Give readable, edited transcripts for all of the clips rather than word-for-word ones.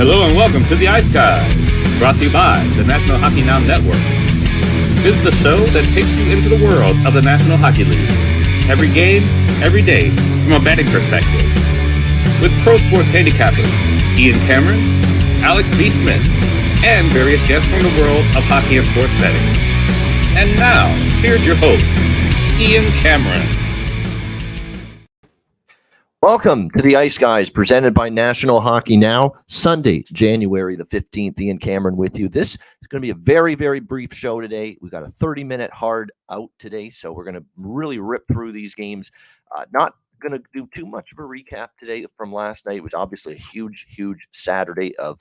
Hello and welcome to the Ice Guys, brought to you by the National Hockey Now Network. This is the show that takes you into the world of the National Hockey League. Every game, every day, from a betting perspective. With pro sports handicappers, Ian Cameron, Alex B. Smith, and various guests from the world of hockey and sports betting. And now, here's your host, Ian Cameron. Welcome to the Ice Guys, presented by National Hockey Now, Sunday, January the 15th. Ian Cameron with you. This is going to be a very, very brief show today. We've got a 30-minute hard out today, so we're going to really rip through these games. Not going to do too much of a recap today from last night. It was obviously a huge, huge Saturday of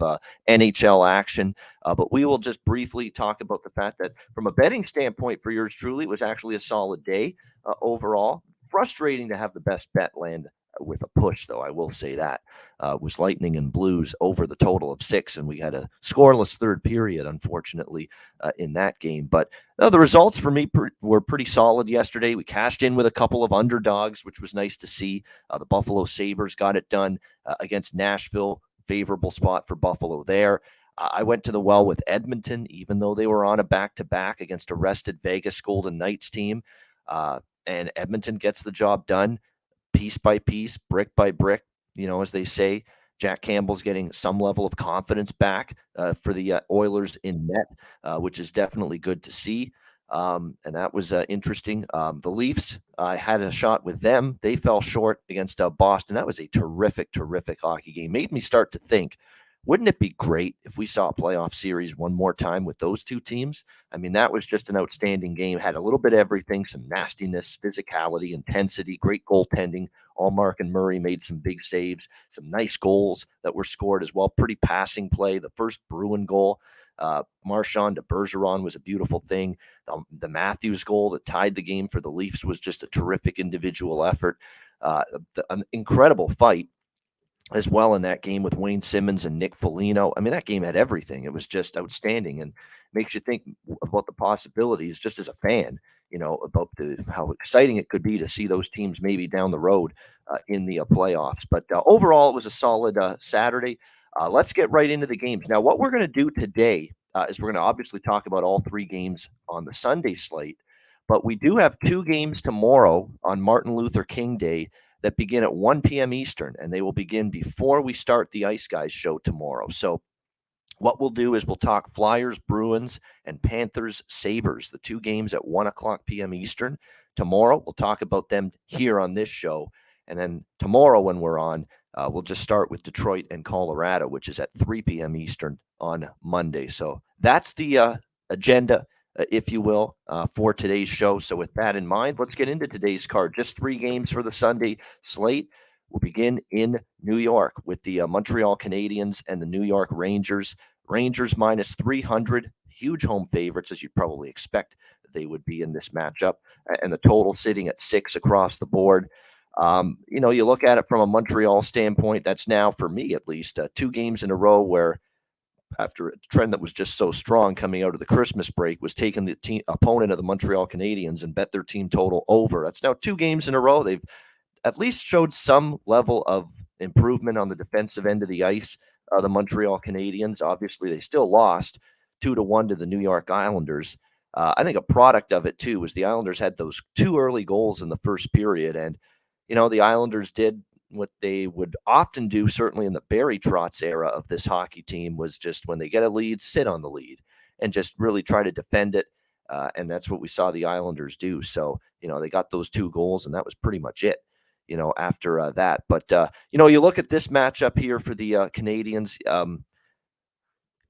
NHL action, but we will just briefly talk about the fact that from a betting standpoint for yours truly, it was actually a solid day overall. Frustrating to have the best bet land with a push, though, I will say that. Was Lightning and Blues over the total of 6, and we had a scoreless third period, unfortunately, in that game. But the results for me were pretty solid yesterday. We cashed in with a couple of underdogs, which was nice to see. The Buffalo Sabres got it done against Nashville. Favorable spot for Buffalo there. I went to the well with Edmonton, even though they were on a back-to-back against a rested Vegas Golden Knights team. And Edmonton gets the job done. Piece by piece, brick by brick, as they say. Jack Campbell's getting some level of confidence back for the Oilers in net, which is definitely good to see. And that was interesting. The Leafs, I had a shot with them. They fell short against Boston. That was a terrific, terrific hockey game. Made me start to think, wouldn't it be great if we saw a playoff series one more time with those two teams? I mean, that was just an outstanding game. Had a little bit of everything, some nastiness, physicality, intensity, great goaltending. Allmark and Murray made some big saves, some nice goals that were scored as well. Pretty passing play. The first Bruin goal, Marchand to Bergeron, was a beautiful thing. The Matthews goal that tied the game for the Leafs was just a terrific individual effort. An incredible fight as well in that game with Wayne Simmons and Nick Foligno. I mean, that game had everything. It was just outstanding and makes you think about the possibilities just as a fan, about how exciting it could be to see those teams maybe down the road in the playoffs. But overall, it was a solid Saturday. Let's get right into the games. Now, what we're going to do today is we're going to obviously talk about all three games on the Sunday slate, but we do have two games tomorrow on Martin Luther King Day that begin at 1 p.m. Eastern, and they will begin before we start the Ice Guys show tomorrow. So what we'll do is we'll talk Flyers, Bruins, and Panthers, Sabres, the two games at 1 o'clock p.m. Eastern. Tomorrow, we'll talk about them here on this show. And then tomorrow when we're on, we'll just start with Detroit and Colorado, which is at 3 p.m. Eastern on Monday. So that's the agenda, if you will, for today's show. So with that in mind, let's get into today's card. Just three games for the Sunday slate. We'll begin in New York with the Montreal Canadiens and the New York Rangers. Rangers minus 300, huge home favorites, as you'd probably expect they would be in this matchup, and the total sitting at 6 across the board. You look at it from a Montreal standpoint, that's now, for me at least, 2 games in a row where, after a trend that was just so strong coming out of the Christmas break, was taking the opponent of the Montreal Canadiens and bet their team total over. That's now 2 games in a row. They've at least showed some level of improvement on the defensive end of the ice. The Montreal Canadiens, obviously, they still lost 2-1 to the New York Islanders. I think a product of it, too, was the Islanders had those 2 early goals in the first period. And, the Islanders did what they would often do, certainly in the Barry Trotz era of this hockey team, was just when they get a lead, sit on the lead and just really try to defend it. And that's what we saw the Islanders do. So, they got those 2 goals, and that was pretty much it, after that. But, you look at this matchup here for the Canadiens,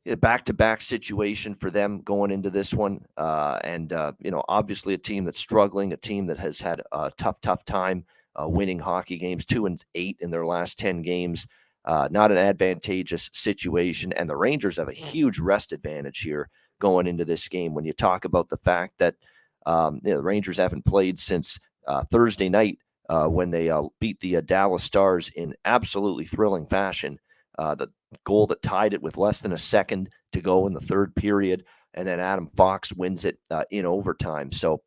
a back-to-back situation for them going into this one. Obviously a team that's struggling, a team that has had a tough time winning hockey games, 2-8 in their last 10 games. Not an advantageous situation. And the Rangers have a huge rest advantage here going into this game. When you talk about the fact that the Rangers haven't played since Thursday night when they beat the Dallas Stars in absolutely thrilling fashion. The goal that tied it with less than a second to go in the third period. And then Adam Fox wins it in overtime. So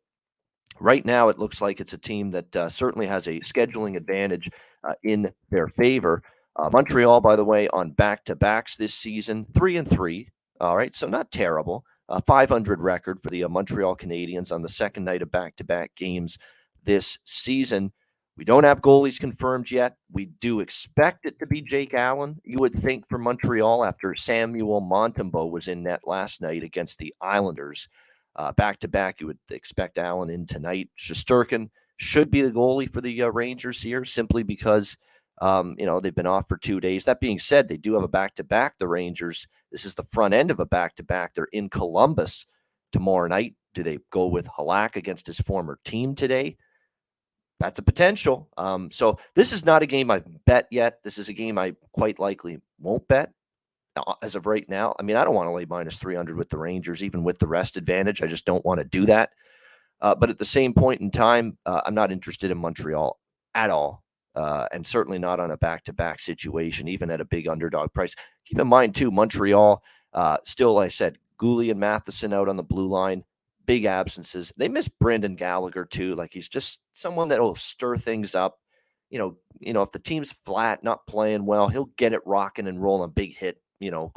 right now, it looks like it's a team that certainly has a scheduling advantage in their favor. Montreal, by the way, on back-to-backs this season, 3-3. All right, so not terrible. 500 record for the Montreal Canadiens on the second night of back-to-back games this season. We don't have goalies confirmed yet. We do expect it to be Jake Allen, you would think, for Montreal after Samuel Montembeault was in net last night against the Islanders. Back-to-back, you would expect Allen in tonight. Shesterkin should be the goalie for the Rangers here simply because, they've been off for 2 days. That being said, they do have a back-to-back, the Rangers. This is the front end of a back-to-back. They're in Columbus tomorrow night. Do they go with Halak against his former team today? That's a potential. So this is not a game I've bet yet. This is a game I quite likely won't bet as of right now. I mean, I don't want to lay minus 300 with the Rangers, even with the rest advantage. I just don't want to do that. But at the same point in time, I'm not interested in Montreal at all. And certainly not on a back-to-back situation, even at a big underdog price. Keep in mind, too, Montreal, still, like I said, Goulet and Matheson out on the blue line. Big absences. They miss Brendan Gallagher, too. Like, he's just someone that will stir things up. If the team's flat, not playing well, he'll get it rocking and rolling, a big hit,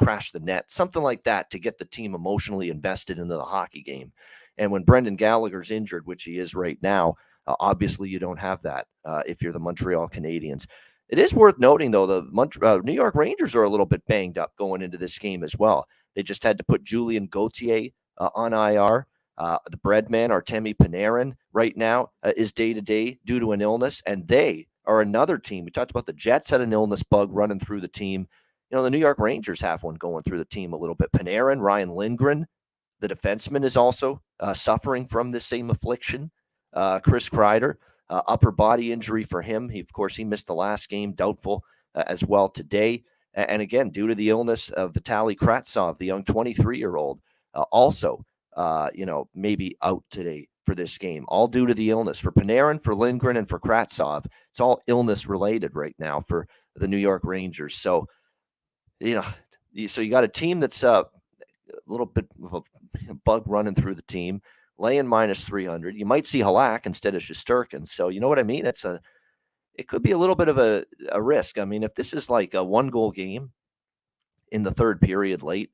crash the net, something like that to get the team emotionally invested into the hockey game. And when Brendan Gallagher's injured, which he is right now, obviously you don't have that if you're the Montreal Canadiens. It is worth noting, though, the New York Rangers are a little bit banged up going into this game as well. They just had to put Julien Gauthier on IR. The breadman, Artemi Panarin, right now is day-to-day due to an illness, and they are another team. We talked about the Jets had an illness bug running through the team. The New York Rangers have one going through the team a little bit. Panarin, Ryan Lindgren, the defenseman, is also suffering from this same affliction. Chris Kreider, upper body injury for him. He missed the last game, doubtful as well today. And again, due to the illness of Vitaly Kravtsov, the young 23-year-old, also maybe out today for this game, all due to the illness. For Panarin, for Lindgren, and for Kravtsov, it's all illness-related right now for the New York Rangers. So, you got a team that's a little bit of a bug running through the team, laying minus 300. You might see Halak instead of Shesterkin. So, you know what I mean? It could be a little bit of a risk. I mean, if this is like a one-goal game in the third period late,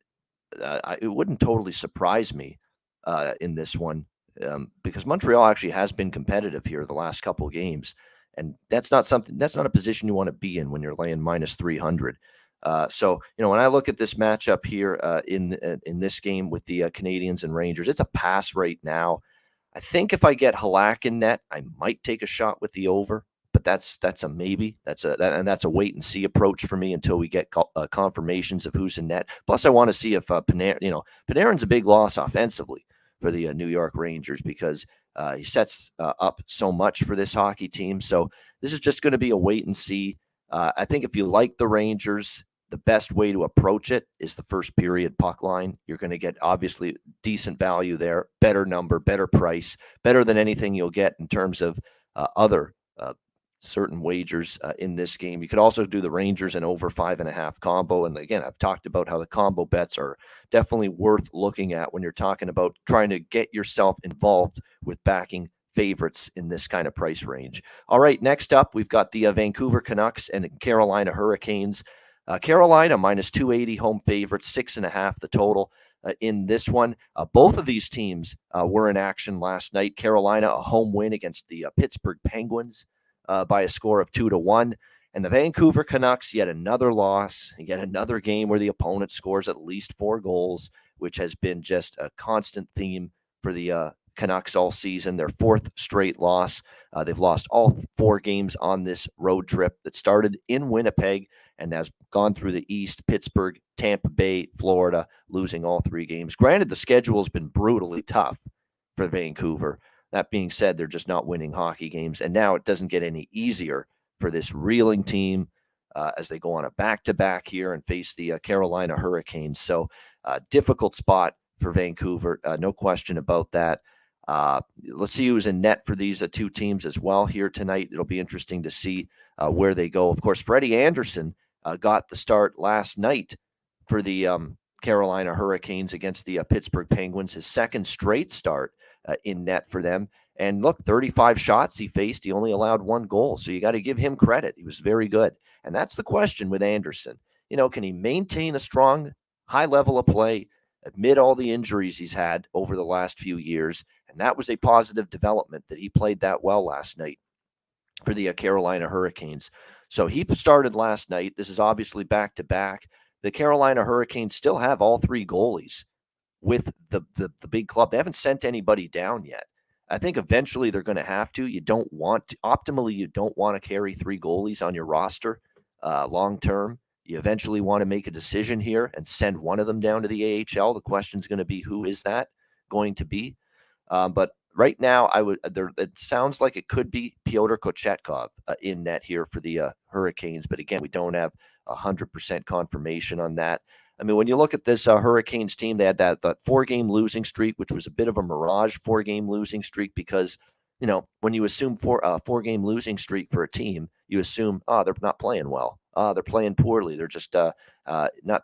it wouldn't totally surprise me in this one because Montreal actually has been competitive here the last couple of games, and that's not a position you want to be in when you're laying minus 300. So when I look at this matchup here in this game with the Canadiens and Rangers, it's a pass right now. I think if I get Halak in net, I might take a shot with the over, but that's a maybe. That's a wait and see approach for me until we get confirmations of who's in net. Plus, I want to see if Panarin's a big loss offensively for the New York Rangers because he sets up so much for this hockey team. So this is just going to be a wait and see. I think if you like the Rangers, the best way to approach it is the first period puck line. You're going to get obviously decent value there, better number, better price, better than anything you'll get in terms of other certain wagers in this game. You could also do the Rangers and over 5.5 combo. And again, I've talked about how the combo bets are definitely worth looking at when you're talking about trying to get yourself involved with backing favorites in this kind of price range. All right, next up, we've got the Vancouver Canucks and Carolina Hurricanes. Carolina minus 280 home favorites, 6.5 the total in this one. Both of these teams were in action last night. Carolina, a home win against the Pittsburgh Penguins by a score of 2-1. And the Vancouver Canucks, yet another loss, yet another game where the opponent scores at least 4 goals, which has been just a constant theme for the Canucks all season. Their 4th straight loss. They've lost all 4 games on this road trip that started in Winnipeg and has gone through the East, Pittsburgh, Tampa Bay, Florida, losing all 3 games. Granted, the schedule's been brutally tough for Vancouver. That being said, they're just not winning hockey games. And now it doesn't get any easier for this reeling team as they go on a back-to-back here and face the Carolina Hurricanes. So difficult spot for Vancouver, no question about that. Let's see who's in net for these 2 teams as well here tonight. It'll be interesting to see where they go. Of course, Freddie Anderson got the start last night for the Carolina Hurricanes against the Pittsburgh Penguins, his 2nd straight start in net for them. And look, 35 shots he faced. He only allowed 1 goal. So you got to give him credit. He was very good. And that's the question with Anderson. Can he maintain a strong, high level of play amid all the injuries he's had over the last few years? And that was a positive development that he played that well last night for the Carolina Hurricanes. So he started last night. This is obviously back-to-back. The Carolina Hurricanes still have all 3 goalies with the big club. They haven't sent anybody down yet. I think eventually they're going to have to. Optimally, you don't want to carry 3 goalies on your roster long term. You eventually want to make a decision here and send one of them down to the AHL. The question is going to be, who is that going to be? But right now, it sounds like it could be Pyotr Kochetkov in net here for the Hurricanes. But again, we don't have 100% confirmation on that. I mean, when you look at this Hurricanes team, they had that 4-game losing streak, which was a bit of a mirage 4-game losing streak because, when you assume 4-game losing streak for a team, you assume, they're not playing well. They're playing poorly. They're just not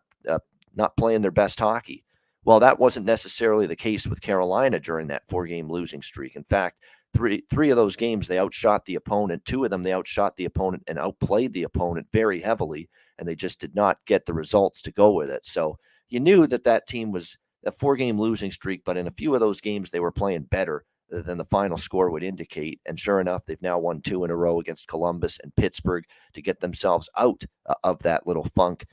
playing their best hockey. Well, that wasn't necessarily the case with Carolina during that 4-game losing streak. In fact, three of those games, they outshot the opponent. 2 of them, they outshot the opponent and outplayed the opponent very heavily, and they just did not get the results to go with it. So you knew that team was a 4-game losing streak, but in a few of those games, they were playing better than the final score would indicate. And sure enough, they've now won 2 in a row against Columbus and Pittsburgh to get themselves out of that little funk.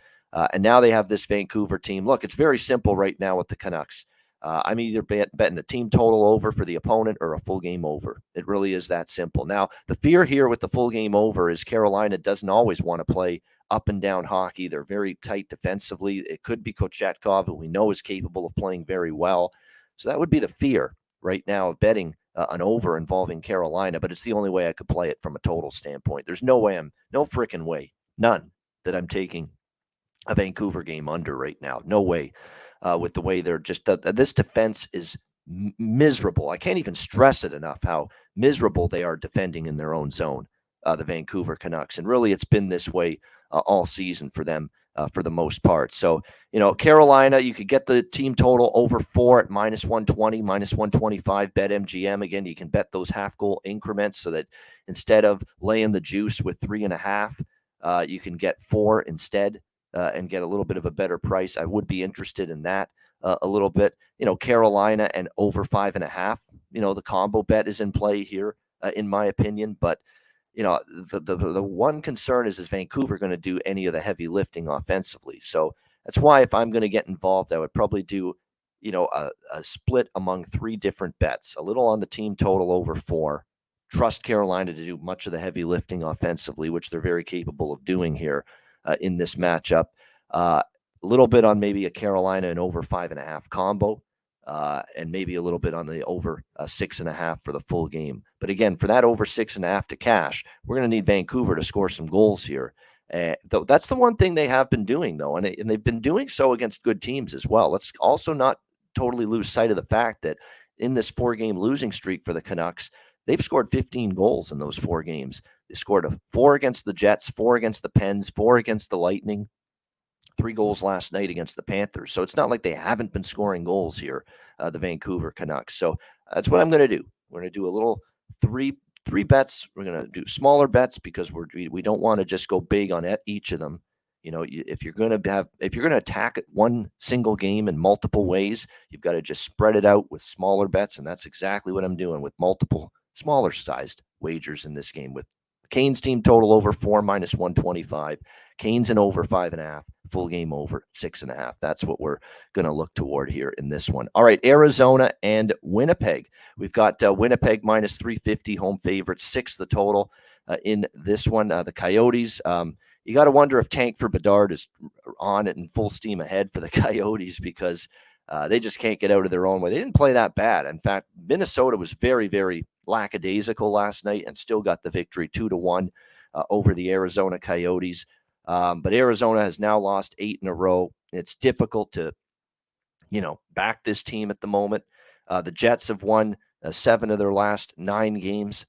And now they have this Vancouver team. Look, it's very simple right now with the Canucks. I'm either betting a team total over for the opponent or a full game over. It really is that simple. Now, the fear here with the full game over is Carolina doesn't always want to play up and down hockey. They're very tight defensively. It could be Kochetkov, who we know is capable of playing very well. So that would be the fear right now of betting an over involving Carolina, but it's the only way I could play it from a total standpoint. There's no freaking way, none, that I'm taking a Vancouver game under right now. No way. With the way they're just this defense is miserable. I can't even stress it enough how miserable they are defending in their own zone, the Vancouver Canucks. And really, it's been this way all season for them for the most part. So, Carolina, you could get the team total over 4 at -120, -125 bet MGM. Again, you can bet those half-goal increments so that instead of laying the juice with 3.5, you can get 4 instead. And get a little bit of a better price. I would be interested in that a little bit. Carolina and over 5.5. The combo bet is in play here, in my opinion. But the one concern is Vancouver going to do any of the heavy lifting offensively? So that's why if I'm going to get involved, I would probably do a split among 3 different bets. A little on the team total over 4. Trust Carolina to do much of the heavy lifting offensively, which they're very capable of doing here. In this matchup, a little bit on maybe a Carolina and over 5.5 combo, and maybe a little bit on the over 6.5 for the full game. But again, for that over 6.5 to cash, we're going to need Vancouver to score some goals here. Though that's the one thing they have been doing, though, and they've been doing so against good teams as well. Let's also not totally lose sight of the fact that in this 4-game losing streak for the Canucks, they've scored 15 goals in those 4 games. They scored 4 against the Jets, 4 against the Pens, 4 against the Lightning, 3 goals last night against the Panthers. So it's not like they haven't been scoring goals here, the Vancouver Canucks. So that's what I'm going to do. We're going to do a little three bets. We're going to do smaller bets because we don't want to just go big on each of them. If you're going to attack one single game in multiple ways, you've got to just spread it out with smaller bets, and that's exactly what I'm doing with multiple smaller sized wagers in this game with Canes team total over 4 -125, Canes and over 5.5, full game over 6.5. That's what we're going to look toward here in this one. All right, Arizona and Winnipeg. We've got Winnipeg -350, home favorites, 6 the total in this one. The Coyotes, you got to wonder if Tank for Bedard is on it and full steam ahead for the Coyotes because they just can't get out of their own way. They didn't play that bad. In fact, Minnesota was very, very lackadaisical last night and still got the victory 2-1 over the Arizona Coyotes. But Arizona has now lost 8 in a row. It's difficult to, back this team at the moment. The Jets have won 7 of their last 9 games.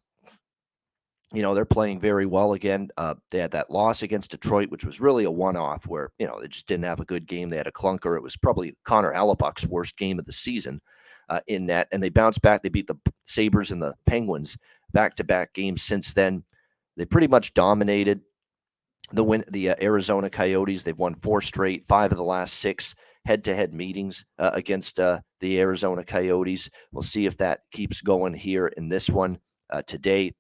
They're playing very well again. They had that loss against Detroit, which was really a one-off where, they just didn't have a good game. They had a clunker. It was probably Connor Hellebuck's worst game of the season. in net, and they bounced back. They beat the Sabres and the Penguins back-to-back games since then. They pretty much dominated the Arizona Coyotes. They've won 4 straight, 5 of the last 6 head-to-head meetings against the Arizona Coyotes. We'll see if that keeps going here in this one today.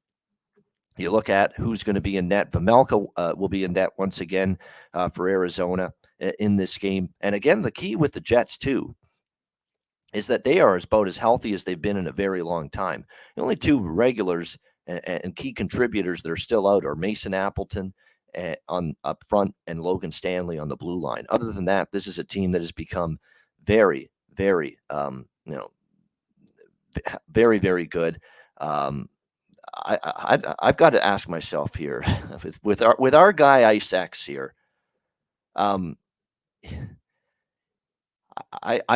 You look at who's going to be in net. Vejmelka will be in net once again for Arizona in this game. And again, the key with the Jets, too, is that they are about as healthy as they've been in a very long time. The only 2 regulars and key contributors that are still out are Mason Appleton on up front and Logan Stanley on the blue line. Other than that, this is a team that has become very, very, very, very good. I've got to ask myself here with our guy Ice X here. I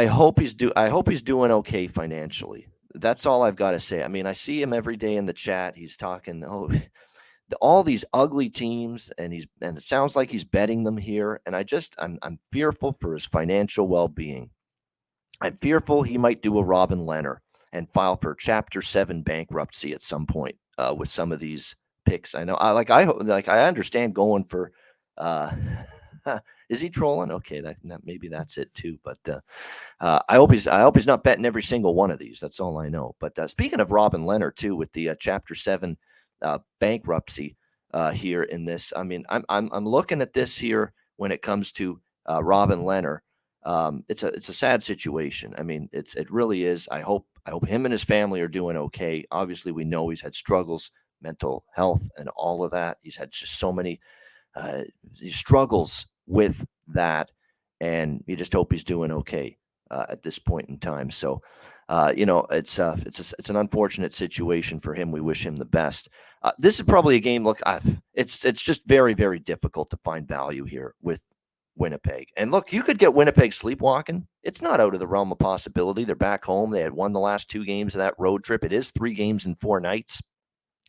hope he's doing okay financially. That's all I've got to say. I mean, I see him every day in the chat. He's talking all these ugly teams, and it sounds like he's betting them here. And I'm fearful for his financial well-being. I'm fearful he might do a Robin Leonard and file for Chapter 7 bankruptcy at some point with some of these picks. I know, I understand going for. Is he trolling? Okay, that maybe that's it too. But I hope he's not betting every single one of these. That's all I know. But speaking of Robin Leonard too, with the Chapter 7 bankruptcy here in this, I mean, I'm looking at this here when it comes to Robin Leonard. It's a sad situation. I mean, it really is. I hope him and his family are doing okay. Obviously, we know he's had struggles, mental health, and all of that. He's had just so many struggles with that, and you just hope he's doing okay at this point in time. So, it's an unfortunate situation for him. We wish him the best. This is probably a game. Look, it's just very, very difficult to find value here with Winnipeg. And look, you could get Winnipeg sleepwalking. It's not out of the realm of possibility. They're back home. They had won the last 2 games of that road trip. It is 3 games in 4 nights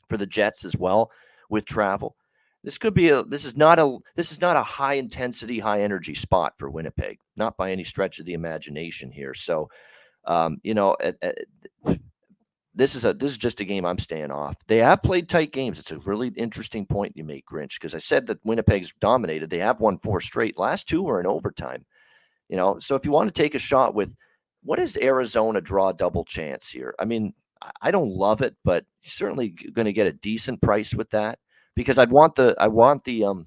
for the Jets as well with travel. This is not a high intensity, high energy spot for Winnipeg, not by any stretch of the imagination here. So, this is just a game I'm staying off. They have played tight games. It's a really interesting point you make, Grinch, because I said that Winnipeg's dominated. They have won 4 straight. Last 2 were in overtime. So if you want to take a shot with what is Arizona draw double chance here? I mean, I don't love it, but certainly going to get a decent price with that. Because I want the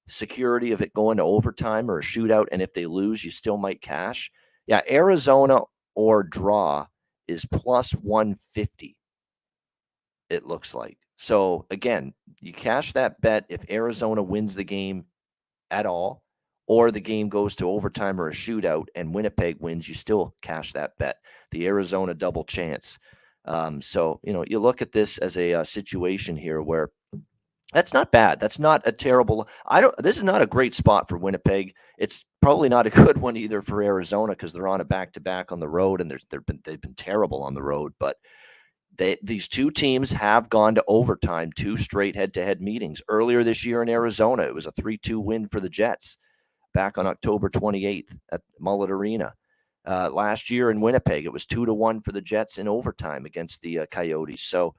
security of it going to overtime or a shootout, and if they lose, you still might cash. Yeah, Arizona or draw is plus 150. It looks like. So again, you cash that bet if Arizona wins the game at all, or the game goes to overtime or a shootout, and Winnipeg wins. You still cash that bet. The Arizona double chance. So you look at this as a situation here where. That's not bad. That's not a terrible. This is not a great spot for Winnipeg. It's probably not a good one either for Arizona because they're on a back-to-back on the road, and they've been terrible on the road. But these 2 teams have gone to overtime 2 straight head-to-head meetings. Earlier this year in Arizona, it was a 3-2 win for the Jets back on October 28th at Mullet Arena. Last year in Winnipeg, it was 2-1 for the Jets in overtime against the Coyotes. So,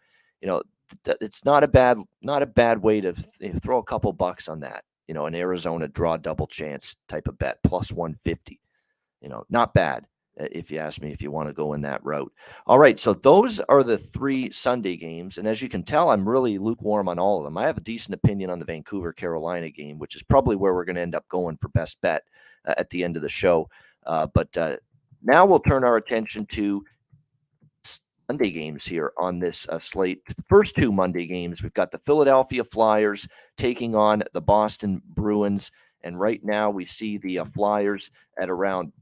it's not a bad way to throw a couple bucks on that, an Arizona draw double chance type of bet, plus 150, not bad if you ask me, if you want to go in that route. All right. So those are the 3 Sunday games. And as you can tell, I'm really lukewarm on all of them. I have a decent opinion on the Vancouver Carolina game, which is probably where we're going to end up going for best bet at the end of the show. But now we'll turn our attention to Monday games here on this slate. First 2 Monday games, we've got the Philadelphia Flyers taking on the Boston Bruins. And right now we see the Flyers at around,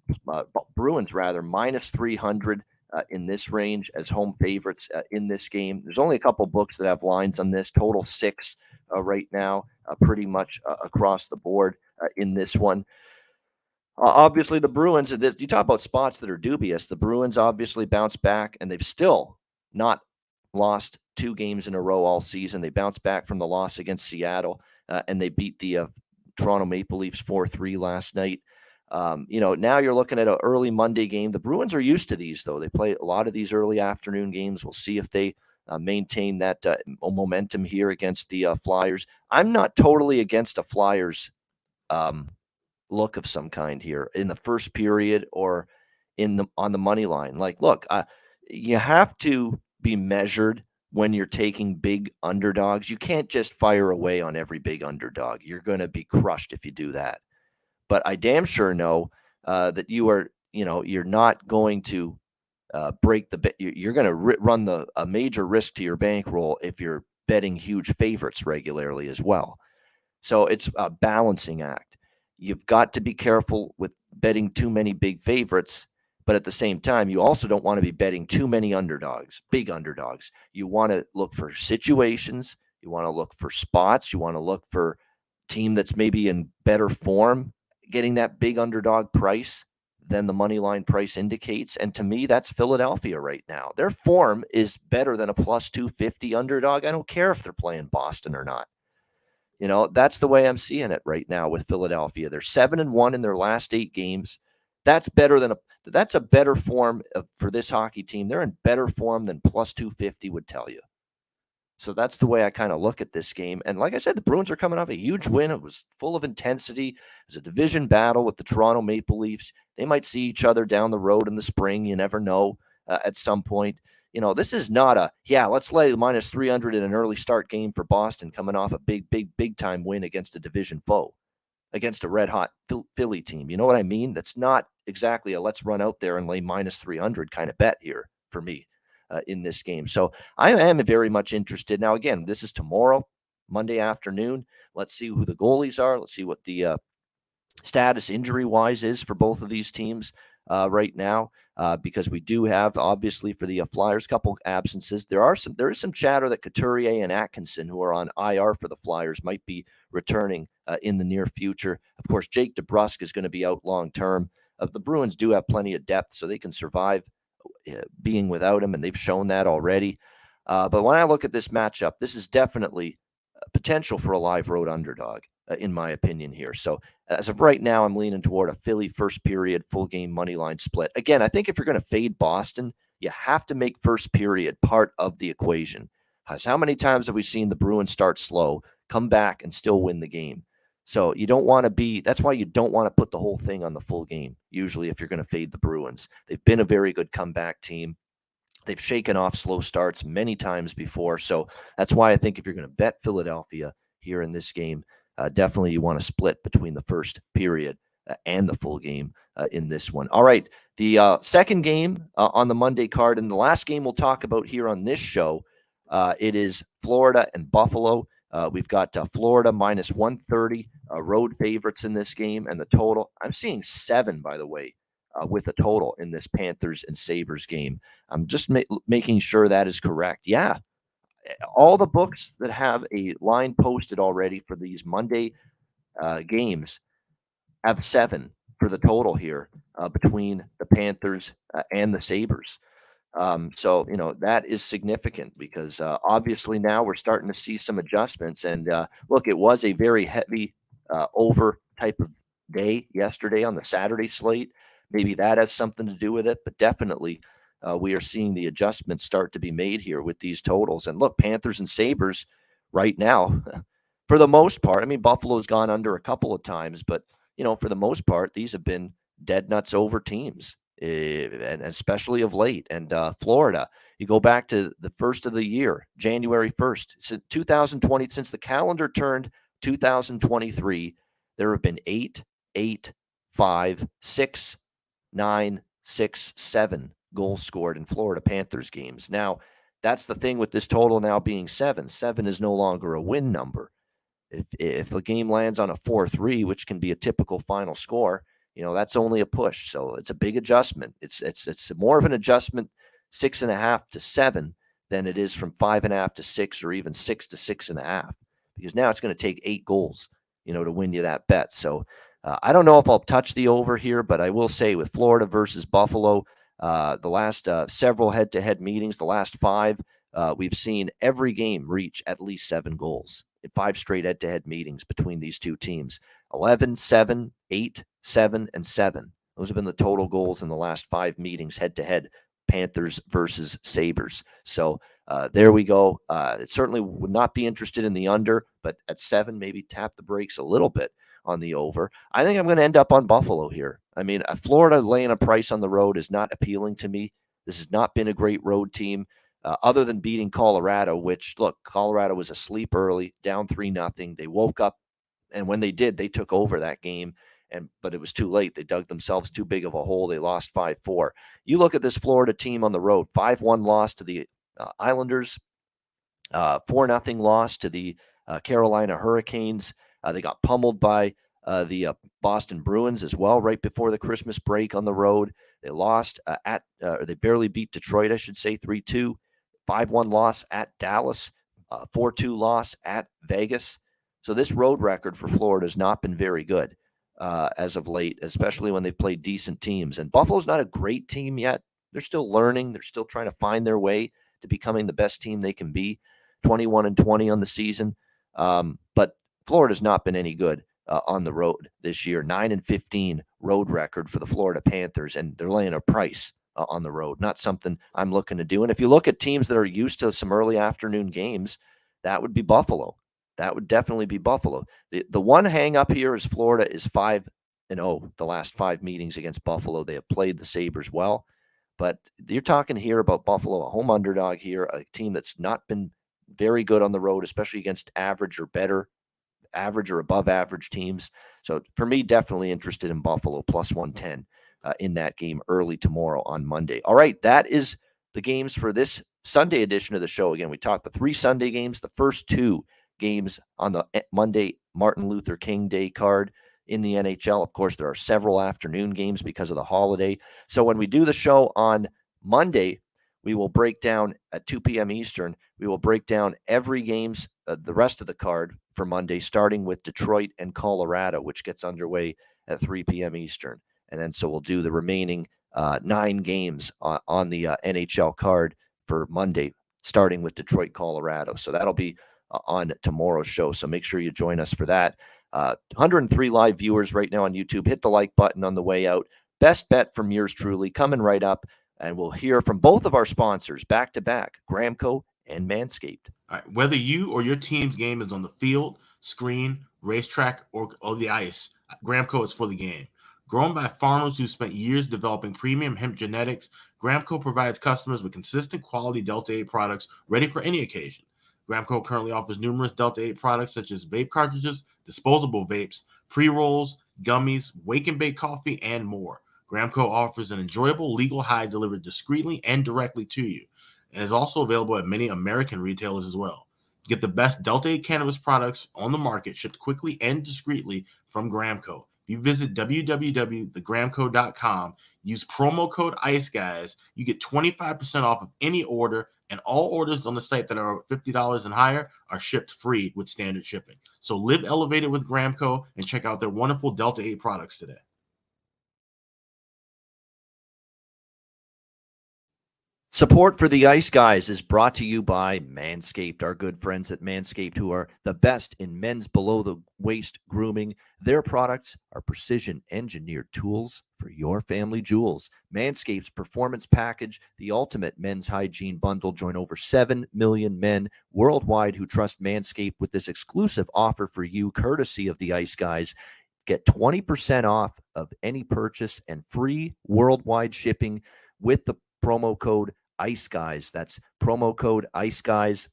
Bruins rather, minus 300 in this range as home favorites in this game. There's only a couple books that have lines on this, total 6 right now, pretty much across the board in this one. Obviously, the Bruins, you talk about spots that are dubious. The Bruins obviously bounced back, and they've still not lost 2 games in a row all season. They bounced back from the loss against Seattle, and they beat the Toronto Maple Leafs 4-3 last night. Now you're looking at an early Monday game. The Bruins are used to these, though. They play a lot of these early afternoon games. We'll see if they maintain that momentum here against the Flyers. I'm not totally against a Flyers look of some kind here in the first period or on the money line. Like, look, you have to be measured when you're taking big underdogs. You can't just fire away on every big underdog. You're going to be crushed if you do that. But I damn sure know that you're not going to break the. You're going to run a major risk to your bankroll if you're betting huge favorites regularly as well. So it's a balancing act. You've got to be careful with betting too many big favorites, but at the same time, you also don't want to be betting too many underdogs, big underdogs. You want to look for situations. You want to look for spots. You want to look for team that's maybe in better form, getting that big underdog price than the money line price indicates. And to me, that's Philadelphia right now. Their form is better than a plus 250 underdog. I don't care if they're playing Boston or not. That's the way I'm seeing it right now with Philadelphia. They're 7-1 in their last 8 games. That's a better form for this hockey team. They're in better form than plus 250 would tell you. So that's the way I kind of look at this game. And like I said, the Bruins are coming off a huge win. It was full of intensity. It was a division battle with the Toronto Maple Leafs. They might see each other down the road in the spring. You never know at some point. This is not let's lay minus 300 in an early start game for Boston coming off a big time win against a division foe, against a red-hot Philly team. You know what I mean? That's not exactly a let's run out there and lay minus 300 kind of bet here for me. In this game. So I am very much interested. Now, again, this is tomorrow, Monday afternoon. Let's see who the goalies are. Let's see what the status injury-wise is for both of these teams right now, because we do have, obviously, for the Flyers, couple absences. There is some chatter that Couturier and Atkinson, who are on IR for the Flyers, might be returning in the near future. Of course, Jake DeBrusk is going to be out long-term. The Bruins do have plenty of depth, so they can survive being without him, and they've shown that already. But when I look at this matchup, this is definitely potential for a live road underdog, in my opinion here. So as of right now, I'm leaning toward a Philly first period full game money line split. Again, I think if you're going to fade Boston, you have to make first period part of the equation. Because how many times have we seen the Bruins start slow, come back, and still win the game? So you don't want to that's why you don't want to put the whole thing on the full game, usually, if you're going to fade the Bruins. They've been a very good comeback team. They've shaken off slow starts many times before. So that's why I think if you're going to bet Philadelphia here in this game, definitely you want to split between the first period and the full game in this one. All right, the second game on the Monday card, and the last game we'll talk about here on this show, it is Florida and Buffalo. We've got Florida minus 130 road favorites in this game, and the total, I'm seeing 7, by the way, with a total in this Panthers and Sabres game. I'm just making sure that is correct. Yeah, all the books that have a line posted already for these Monday games have 7 for the total here between the Panthers and the Sabres. So, that is significant because obviously now we're starting to see some adjustments. And look, it was a very heavy over type of day yesterday on the Saturday slate. Maybe that has something to do with it, but definitely we are seeing the adjustments start to be made here with these totals. And look, Panthers and Sabres right now, for the most part, I mean, Buffalo's gone under a couple of times, but, for the most part, these have been dead nuts over teams. And especially of late. And Florida, you go back to the first of the year, January 1st, since 2020, since the calendar turned 2023, there have been 8, 8, 5, 6, 9, 6, 7 goals scored in Florida Panthers games. Now, that's the thing with this total now being 7. 7 is no longer a win number. If the game lands on a 4-3, which can be a typical final score, that's only a push. So it's a big adjustment. It's more of an adjustment 6.5 to 7 than it is from 5.5 to 6 or even 6 to 6.5, because now it's going to take 8 goals, to win you that bet. So I don't know if I'll touch the over here, but I will say with Florida versus Buffalo, the last several head-to-head meetings, the last 5, we've seen every game reach at least 7 goals in 5 straight head-to-head meetings between these two teams. 11, 7, 8, 7 and 7. Those have been the total goals in the last 5 meetings head-to-head, Panthers versus Sabres. So there we go. It certainly would not be interested in the under, but at 7, maybe tap the brakes a little bit on the over. I think I'm going to end up on Buffalo here. I mean, Florida laying a price on the road is not appealing to me. This has not been a great road team, other than beating Colorado, which, look, Colorado was asleep early, down 3-0. They woke up, and when they did, they took over that game. But it was too late. They dug themselves too big of a hole. They lost 5-4. You look at this Florida team on the road, 5-1 loss to the Islanders, 4-0 loss to the Carolina Hurricanes. They got pummeled by the Boston Bruins as well right before the Christmas break on the road. They lost they barely beat Detroit, I should say, 3-2. 5-1 loss at Dallas, 4-2 loss at Vegas. So this road record for Florida has not been very good as of late, especially when they've played decent teams. And Buffalo's not a great team yet. They're still learning. They're still trying to find their way to becoming the best team they can be. 21-20 on the season. But Florida's not been any good on the road this year. 9-15 road record for the Florida Panthers, and they're laying a price on the road. Not something I'm looking to do. And if you look at teams that are used to some early afternoon games, that would be Buffalo. That would definitely be Buffalo. The one hang up here is Florida is 5-0 the last 5 meetings against Buffalo. They have played the Sabres well, but you're talking here about Buffalo, a home underdog here, a team that's not been very good on the road, especially against average or better, average or above average teams. So for me, definitely interested in Buffalo plus 110 in that game early tomorrow on Monday. All right, that is the games for this Sunday edition of the show. Again, we talked the 3 Sunday games, the first 2 games on the Monday Martin Luther King Day card in the NHL. Of course, there are several afternoon games because of the holiday. So when we do the show on Monday, we will break down at 2 p.m. Eastern. We will break down every game's, the rest of the card for Monday, starting with Detroit and Colorado, which gets underway at 3 p.m. Eastern. And then so we'll do the remaining 9 games on the NHL card for Monday, starting with Detroit, Colorado. So that'll be on tomorrow's show. So make sure you join us for that. 103 live viewers right now on YouTube. Hit the like button on the way out. Best bet from yours truly coming right up. And we'll hear from both of our sponsors back to back, Gramco and Manscaped. All right, whether you or your team's game is on the field, screen, racetrack, or the ice, Gramco is for the game. Grown by farmers who spent years developing premium hemp genetics, Gramco provides customers with consistent quality Delta 8 products ready for any occasion. Gramco currently offers numerous Delta 8 products such as vape cartridges, disposable vapes, pre-rolls, gummies, wake and bake coffee, and more. Gramco offers an enjoyable legal high delivered discreetly and directly to you, and is also available at many American retailers as well. Get the best Delta 8 cannabis products on the market shipped quickly and discreetly from Gramco. If you visit www.thegramco.com, use promo code ICEGUYS, you get 25% off of any order, and all orders on the site that are $50 and higher are shipped free with standard shipping. So live elevated with Gramco and check out their wonderful Delta 8 products today. Support for the Ice Guys is brought to you by Manscaped, our good friends at Manscaped, who are the best in men's below-the-waist grooming. Their products are precision-engineered tools for your family jewels. Manscaped's Performance Package, the ultimate men's hygiene bundle. Join over 7 million men worldwide who trust Manscaped with this exclusive offer for you, courtesy of the Ice Guys. Get 20% off of any purchase and free worldwide shipping with the promo code Ice Guys. That's promo code Ice Guys,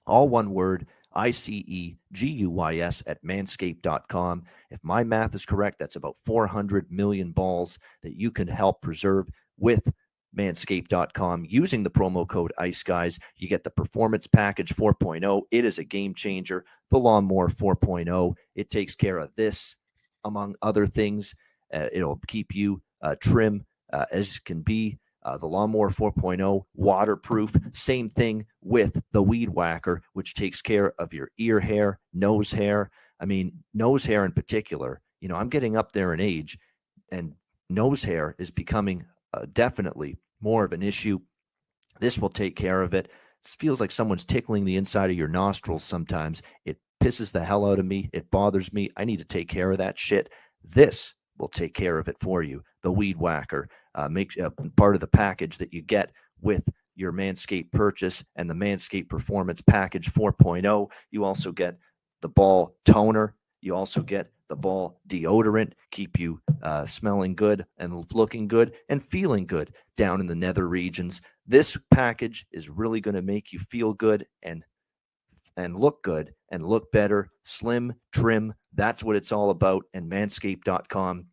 all one word, ICEGUYS at manscaped.com. If my math is correct, that's about 400 million balls that you can help preserve with manscaped.com using the promo code Ice Guys. You get the Performance Package 4.0. It is a game changer. The Lawnmower 4.0. It takes care of this, among other things. It'll keep you trim as can be. The Lawnmower 4.0, waterproof. Same thing with the Weed Whacker, which takes care of your ear hair, nose hair. I mean, nose hair in particular. You know, I'm getting up there in age, and nose hair is becoming definitely more of an issue. This will take care of it. It feels like someone's tickling the inside of your nostrils sometimes. It pisses the hell out of me. It bothers me. I need to take care of that shit. This will take care of it for you. The Weed Whacker makes part of the package that you get with your Manscaped purchase, and the Manscaped Performance Package 4.0. You also get the ball toner. You also get the ball deodorant, keep you smelling good and looking good and feeling good down in the nether regions. This package is really going to make you feel good and look good and look better, slim, trim. That's what it's all about. And manscaped.com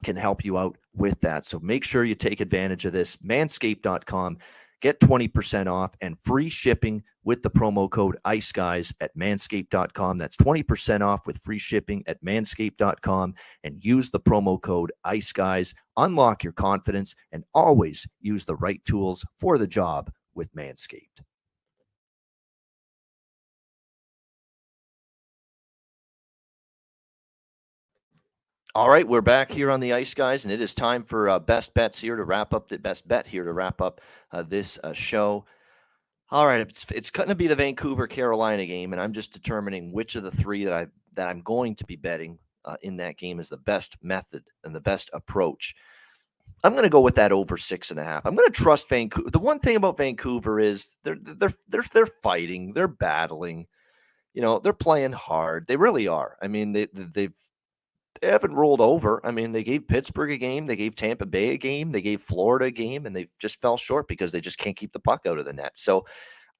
can help you out with that. So make sure you take advantage of this. Manscaped.com. Get 20% off and free shipping with the promo code IceGuys at manscaped.com. That's 20% off with free shipping at manscaped.com, and use the promo code IceGuys. Unlock your confidence and always use the right tools for the job with Manscaped. All right, we're back here on the Ice Guys, and it is time for best bets here to wrap up this show. All right, it's going to be the Vancouver-Carolina game, and I'm just determining which of the three that I'm going to be betting in that game is the best method and the best approach. I'm going to go with that over 6.5. I'm going to trust Vancouver. The one thing about Vancouver is they're fighting, they're battling, they're playing hard. They really are. I mean, they haven't rolled over. I mean, they gave Pittsburgh a game, they gave Tampa Bay a game, they gave Florida a game, and they just fell short because they just can't keep the puck out of the net. So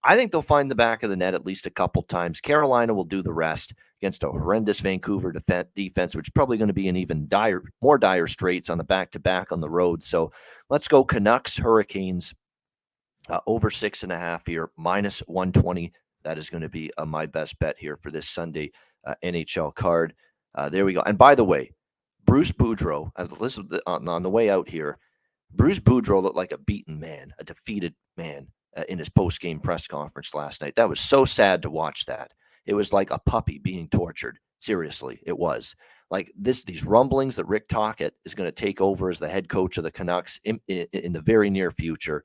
I think they'll find the back of the net at least a couple times. Carolina will do the rest against a horrendous Vancouver defense, which is probably going to be in even more dire straits on the back-to-back on the road. So let's go Canucks, Hurricanes, over 6.5 here, minus 120. That is going to be my best bet here for this Sunday NHL card. There we go. And by the way, Bruce Boudreau, on the way out here, Bruce Boudreau looked like a beaten man, a defeated man in his post-game press conference last night. That was so sad to watch that. It was like a puppy being tortured. Seriously, it was. Like these rumblings that Rick Tocchet is going to take over as the head coach of the Canucks in the very near future.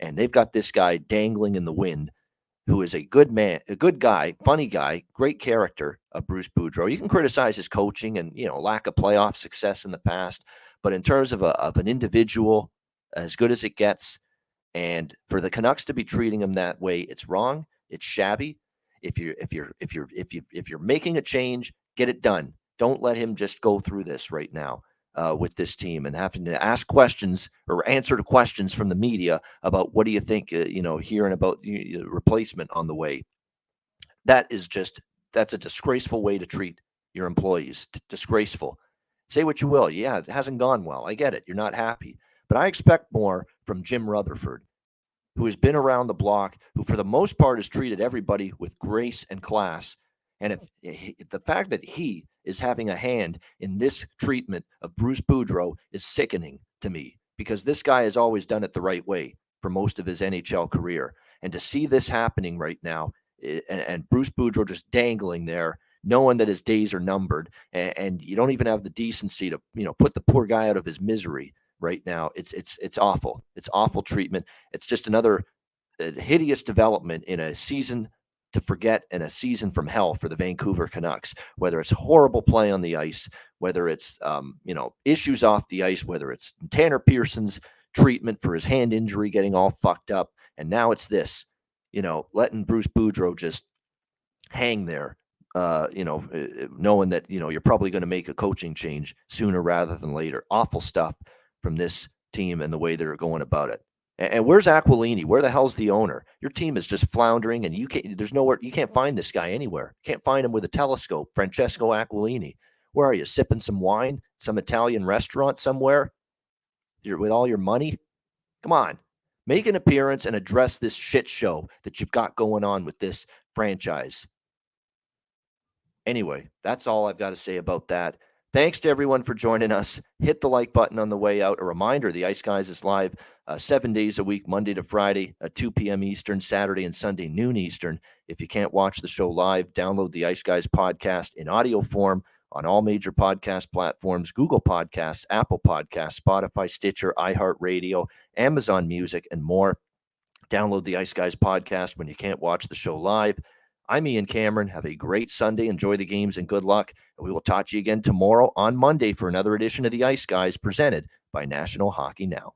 And they've got this guy dangling in the wind who is a good man, a good guy, funny guy, great character, Bruce Boudreau. You can criticize his coaching and, lack of playoff success in the past, but in terms of an individual, as good as it gets, and for the Canucks to be treating him that way, it's wrong. It's shabby. If you're making a change, get it done. Don't let him just go through this right now with this team and having to ask questions or answer to questions from the media about what do you think, hearing about replacement on the way. That's a disgraceful way to treat your employees. Disgraceful. Say what you will. Yeah, it hasn't gone well. I get it. You're not happy. But I expect more from Jim Rutherford, who has been around the block, who for the most part has treated everybody with grace and class. And if the fact that he is having a hand in this treatment of Bruce Boudreau is sickening to me, because this guy has always done it the right way for most of his NHL career. And to see this happening right now, and Bruce Boudreau just dangling there, knowing that his days are numbered, and you don't even have the decency to, put the poor guy out of his misery right now. It's awful. It's awful treatment. It's just another hideous development in a season to forget and a season from hell for the Vancouver Canucks, whether it's horrible play on the ice, whether it's, issues off the ice, whether it's Tanner Pearson's treatment for his hand injury getting all fucked up. And now it's this, letting Bruce Boudreau just hang there, knowing that, you're probably going to make a coaching change sooner rather than later. Awful stuff from this team and the way they're going about it. And where's Aquilini? Where the hell's the owner? Your team is just floundering, and you can't find this guy anywhere. Can't find him with a telescope. Francesco Aquilini. Where are you? Sipping some wine? Some Italian restaurant somewhere? You're with all your money? Come on. Make an appearance and address this shit show that you've got going on with this franchise. Anyway, that's all I've got to say about that. Thanks to everyone for joining us. Hit the like button on the way out. A reminder, the Ice Guys is live 7 days a week, Monday to Friday, at 2 p.m. Eastern, Saturday and Sunday, noon Eastern. If you can't watch the show live, download the Ice Guys podcast in audio form on all major podcast platforms: Google Podcasts, Apple Podcasts, Spotify, Stitcher, iHeartRadio, Amazon Music, and more. Download the Ice Guys podcast when you can't watch the show live. I'm Ian Cameron. Have a great Sunday. Enjoy the games and good luck. And we will talk to you again tomorrow on Monday for another edition of the Ice Guys presented by National Hockey Now.